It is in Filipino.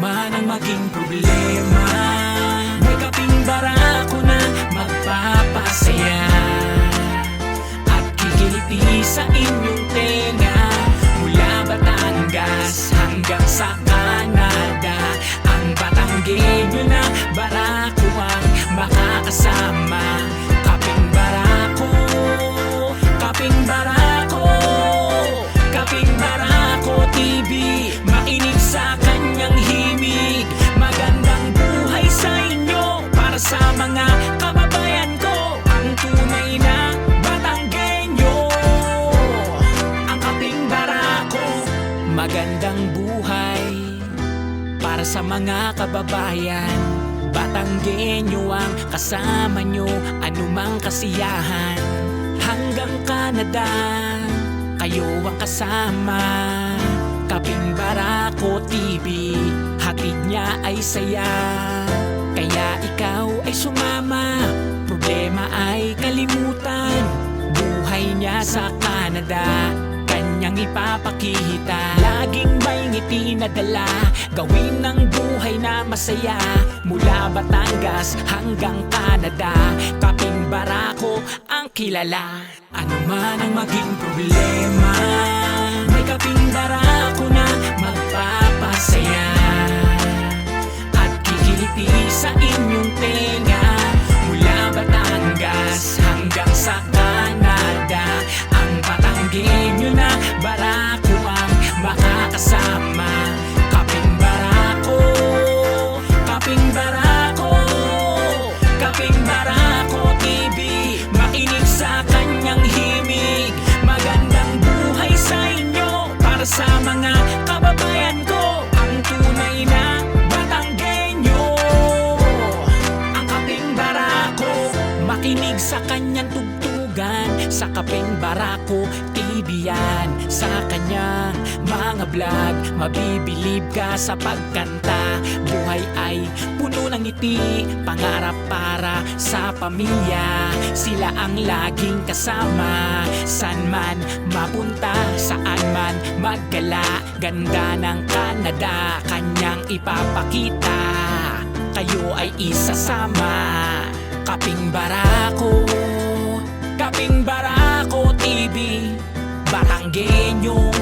man ang maging problema, may kaping barako na magpapasaya at kikiliti sa inyong tenga. Mula Batangas hanggang sa Canada, ang Batanggenyo na barako ang makakasama. Kaping barako, kaping barako, kaping barako TV, mainig sa kanyang himig. Magandang buhay sa inyo para sa mga kababayan ko, ang tunay na Batanggenyo, ang kaping barako. Magandang buhay para sa mga kababayan, Batanggenyo ang kasama nyo, anumang kasiyahan. Hanggang Canada, kayo ang kasama. Kaping Barako TV, hatid niya ay saya. Kaya ikaw ay sumama, problema ay kalimutan. Buhay niya sa Canada, kanyang ipapakita. Laging may ngiti na dala, gawin ng buhay na masaya. Mula Batangas hanggang Canada, Kaping Barako ang kilala. Ano man ang maging problema, may Kaping Barako na magpapasaya at kikiliti sa inyong tenga. Mula Batangas hanggang sa Canada, ang Batanggenyo na barako ang makakasama. Kaping Barako, Kaping Barako, Kaping Barako TV, mainig sa kanyang himig. Magandang buhay sa inyo para sa mga kababayan ko, ang tunay na Batanggenyo, ang Kaping Barako. Makinig sa kanyang tugtugan, sa Kaping Barako TV yan. Sa kanyang mga vlog, mabibilib ka sa pagkanta. Buhay ay puno ng ngiti, pangarap para sa pamilya. Sila ang laging kasama, san man mapunta, saan man maggala. Ganda ng Canada, kanyang ipapakita. Kayo ay isasama. Kaping Barako, Kaping Barako TV, Batanggenyong